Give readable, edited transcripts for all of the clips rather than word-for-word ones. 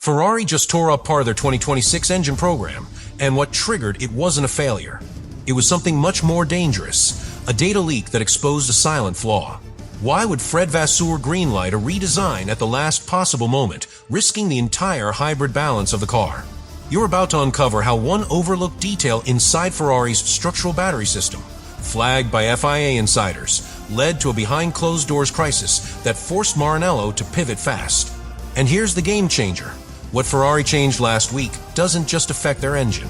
Ferrari just tore up part of their 2026 engine program, and what triggered it wasn't a failure. It was something much more dangerous, a data leak that exposed a silent flaw. Why would Fred Vasseur greenlight a redesign at the last possible moment, risking the entire hybrid balance of the car? You're about to uncover how one overlooked detail inside Ferrari's structural battery system, flagged by FIA insiders, led to a behind-closed-doors crisis that forced Maranello to pivot fast. And here's the game changer. What Ferrari changed last week doesn't just affect their engine.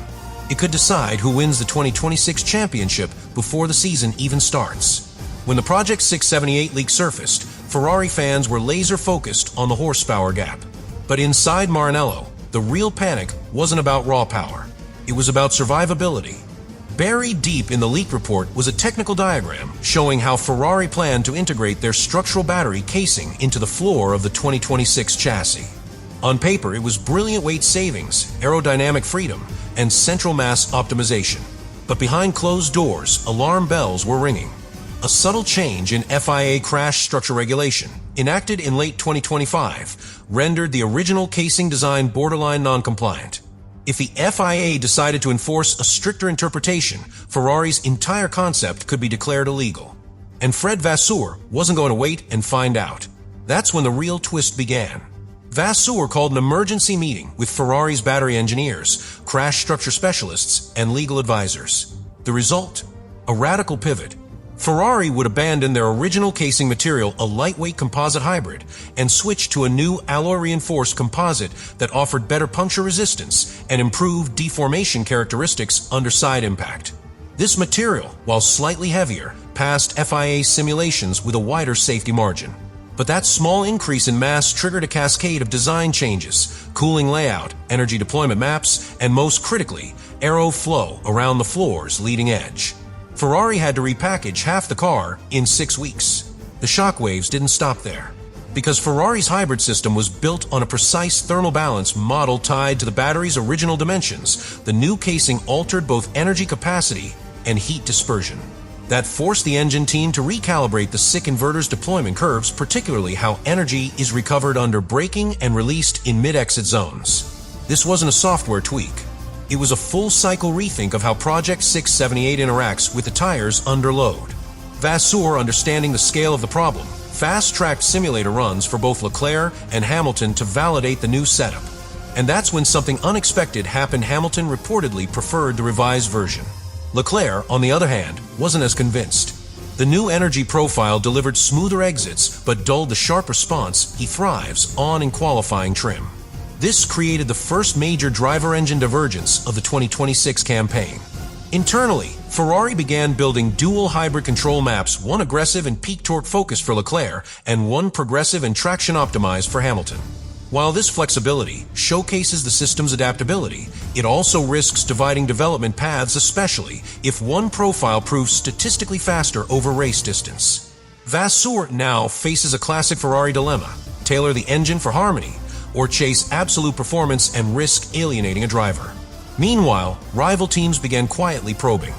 It could decide who wins the 2026 championship before the season even starts. When the Project 678 leak surfaced, Ferrari fans were laser-focused on the horsepower gap. But inside Maranello, the real panic wasn't about raw power. It was about survivability. Buried deep in the leak report was a technical diagram showing how Ferrari planned to integrate their structural battery casing into the floor of the 2026 chassis. On paper, it was brilliant weight savings, aerodynamic freedom, and central mass optimization. But behind closed doors, alarm bells were ringing. A subtle change in FIA crash structure regulation, enacted in late 2025, rendered the original casing design borderline non-compliant. If the FIA decided to enforce a stricter interpretation, Ferrari's entire concept could be declared illegal. And Fred Vasseur wasn't going to wait and find out. That's when the real twist began. Vasseur called an emergency meeting with Ferrari's battery engineers, crash structure specialists, and legal advisors. The result? A radical pivot. Ferrari would abandon their original casing material, a lightweight composite hybrid, and switch to a new alloy-reinforced composite that offered better puncture resistance and improved deformation characteristics under side impact. This material, while slightly heavier, passed FIA simulations with a wider safety margin. But that small increase in mass triggered a cascade of design changes, cooling layout, energy deployment maps, and most critically, aero flow around the floor's leading edge. Ferrari had to repackage half the car in 6 weeks. The shockwaves didn't stop there. Because Ferrari's hybrid system was built on a precise thermal balance model tied to the battery's original dimensions, the new casing altered both energy capacity and heat dispersion. That forced the engine team to recalibrate the SiC inverter's deployment curves, particularly how energy is recovered under braking and released in mid-exit zones. This wasn't a software tweak. It was a full-cycle rethink of how Project 678 interacts with the tires under load. Vasseur, understanding the scale of the problem, fast-tracked simulator runs for both Leclerc and Hamilton to validate the new setup. And that's when something unexpected happened. Hamilton reportedly preferred the revised version. Leclerc, on the other hand, wasn't as convinced. The new energy profile delivered smoother exits but dulled the sharp response he thrives on in qualifying trim. This created the first major driver engine divergence of the 2026 campaign. Internally, Ferrari began building dual hybrid control maps, one aggressive and peak torque focused for Leclerc and one progressive and traction optimized for Hamilton. While this flexibility showcases the system's adaptability, it also risks dividing development paths, especially if one profile proves statistically faster over race distance. Vasseur now faces a classic Ferrari dilemma: tailor the engine for harmony, or chase absolute performance and risk alienating a driver. Meanwhile, rival teams began quietly probing.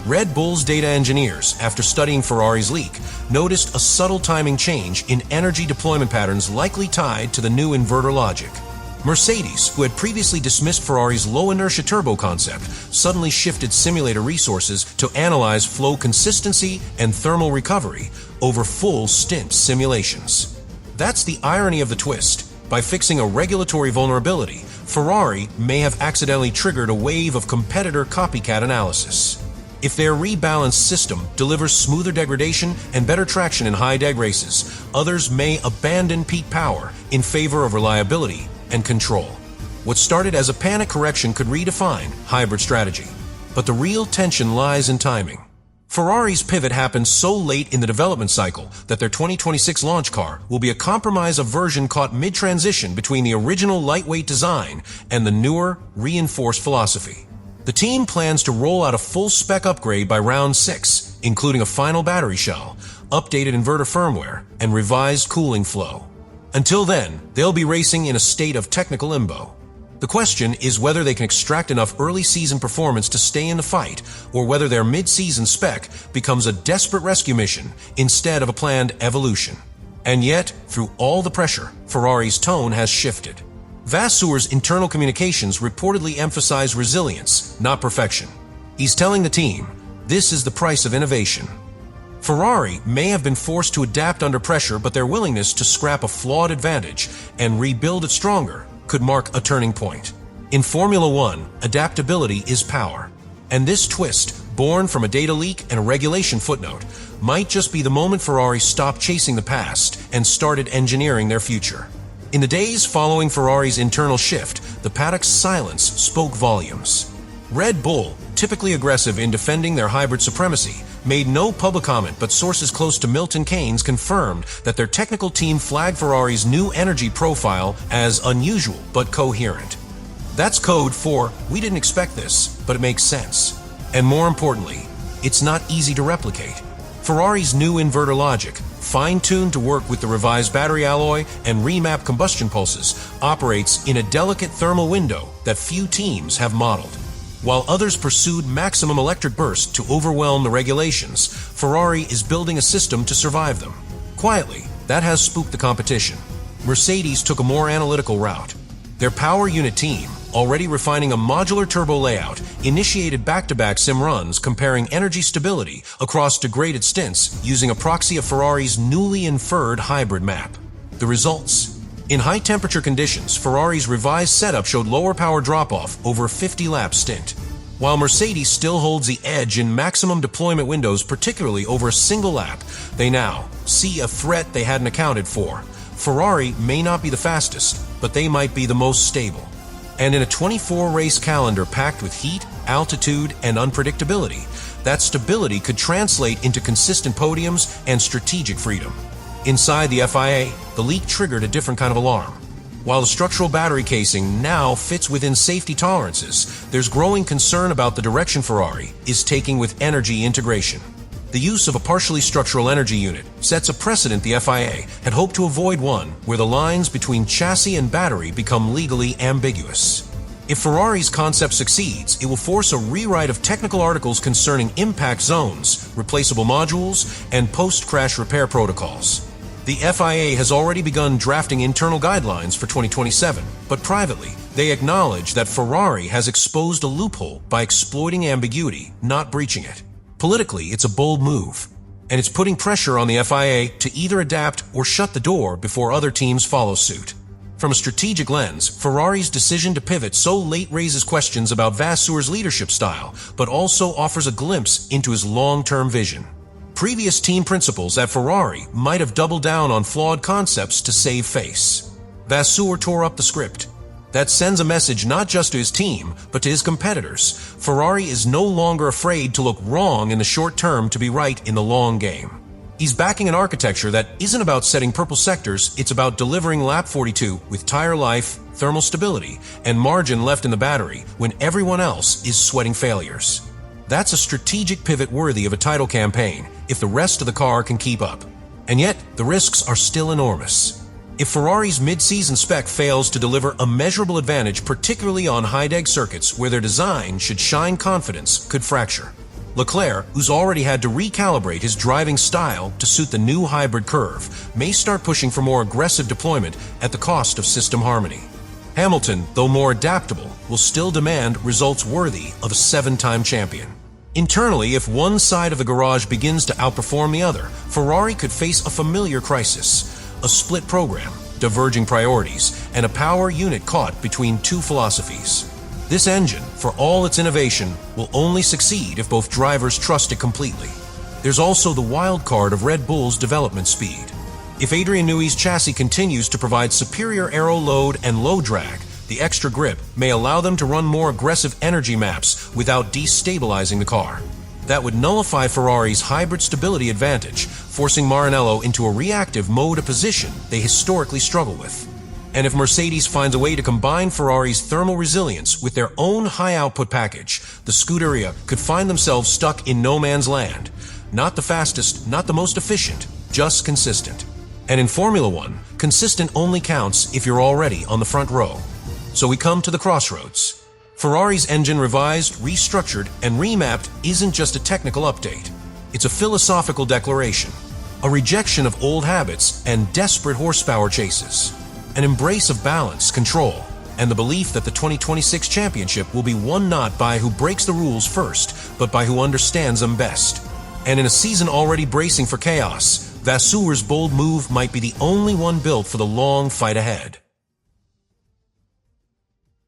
Red Bull's data engineers, after studying Ferrari's leak, noticed a subtle timing change in energy deployment patterns likely tied to the new inverter logic. Mercedes, who had previously dismissed Ferrari's low-inertia turbo concept, suddenly shifted simulator resources to analyze flow consistency and thermal recovery over full stint simulations. That's the irony of the twist. By fixing a regulatory vulnerability, Ferrari may have accidentally triggered a wave of competitor copycat analysis. If their rebalanced system delivers smoother degradation and better traction in high-deg races, others may abandon peak power in favor of reliability and control. What started as a panic correction could redefine hybrid strategy. But the real tension lies in timing. Ferrari's pivot happened so late in the development cycle that their 2026 launch car will be a compromise of version caught mid-transition between the original lightweight design and the newer, reinforced philosophy. The team plans to roll out a full-spec upgrade by round 6, including a final battery shell, updated inverter firmware, and revised cooling flow. Until then, they'll be racing in a state of technical limbo. The question is whether they can extract enough early-season performance to stay in the fight, or whether their mid-season spec becomes a desperate rescue mission instead of a planned evolution. And yet, through all the pressure, Ferrari's tone has shifted. Vasseur's internal communications reportedly emphasize resilience, not perfection. He's telling the team, this is the price of innovation. Ferrari may have been forced to adapt under pressure, but their willingness to scrap a flawed advantage and rebuild it stronger could mark a turning point. In Formula One, adaptability is power. And this twist, born from a data leak and a regulation footnote, might just be the moment Ferrari stopped chasing the past and started engineering their future. In the days following Ferrari's internal shift, the paddock's silence spoke volumes. Red Bull, typically aggressive in defending their hybrid supremacy, made no public comment, but sources close to Milton Keynes confirmed that their technical team flagged Ferrari's new energy profile as unusual but coherent. That's code for, we didn't expect this, but it makes sense. And more importantly, it's not easy to replicate. Ferrari's new inverter logic, fine-tuned to work with the revised battery alloy and remapped combustion pulses, operates in a delicate thermal window that few teams have modeled. While others pursued maximum electric burst to overwhelm the regulations, Ferrari is building a system to survive them. Quietly, that has spooked the competition. Mercedes took a more analytical route. Their power unit team, already refining a modular turbo layout, initiated back-to-back sim runs comparing energy stability across degraded stints using a proxy of Ferrari's newly inferred hybrid map. The results? In high-temperature conditions, Ferrari's revised setup showed lower power drop-off over a 50-lap stint. While Mercedes still holds the edge in maximum deployment windows, particularly over a single lap, they now see a threat they hadn't accounted for. Ferrari may not be the fastest, but they might be the most stable. And in a 24-race calendar packed with heat, altitude, and unpredictability, that stability could translate into consistent podiums and strategic freedom. Inside the FIA, the leak triggered a different kind of alarm. While the structural battery casing now fits within safety tolerances, there's growing concern about the direction Ferrari is taking with energy integration. The use of a partially structural energy unit sets a precedent the FIA had hoped to avoid, one where the lines between chassis and battery become legally ambiguous. If Ferrari's concept succeeds, it will force a rewrite of technical articles concerning impact zones, replaceable modules, and post-crash repair protocols. The FIA has already begun drafting internal guidelines for 2027, but privately, they acknowledge that Ferrari has exposed a loophole by exploiting ambiguity, not breaching it. Politically, it's a bold move, and it's putting pressure on the FIA to either adapt or shut the door before other teams follow suit. From a strategic lens, Ferrari's decision to pivot so late raises questions about Vasseur's leadership style, but also offers a glimpse into his long-term vision. Previous team principals at Ferrari might have doubled down on flawed concepts to save face. Vasseur tore up the script. That sends a message not just to his team, but to his competitors. Ferrari is no longer afraid to look wrong in the short term to be right in the long game. He's backing an architecture that isn't about setting purple sectors, it's about delivering lap 42 with tire life, thermal stability, and margin left in the battery when everyone else is sweating failures. That's a strategic pivot worthy of a title campaign if the rest of the car can keep up. And yet, the risks are still enormous. If Ferrari's mid-season spec fails to deliver a measurable advantage, particularly on high-deg circuits where their design should shine, confidence could fracture. Leclerc, who's already had to recalibrate his driving style to suit the new hybrid curve, may start pushing for more aggressive deployment at the cost of system harmony. Hamilton, though more adaptable, will still demand results worthy of a 7-time champion. Internally, if one side of the garage begins to outperform the other, Ferrari could face a familiar crisis. A split program, diverging priorities, and a power unit caught between two philosophies. This engine, for all its innovation, will only succeed if both drivers trust it completely. There's also the wild card of Red Bull's development speed. If Adrian Newey's chassis continues to provide superior aero load and low drag, the extra grip may allow them to run more aggressive energy maps without destabilizing the car. That would nullify Ferrari's hybrid stability advantage, forcing Maranello into a reactive mode of position they historically struggle with. And if Mercedes finds a way to combine Ferrari's thermal resilience with their own high-output package, the Scuderia could find themselves stuck in no man's land. Not the fastest, not the most efficient, just consistent. And in Formula One, consistent only counts if you're already on the front row. So we come to the crossroads. Ferrari's engine revised, restructured, and remapped isn't just a technical update. It's a philosophical declaration, a rejection of old habits and desperate horsepower chases, an embrace of balance, control, and the belief that the 2026 championship will be won not by who breaks the rules first, but by who understands them best. And in a season already bracing for chaos, Vasseur's bold move might be the only one built for the long fight ahead.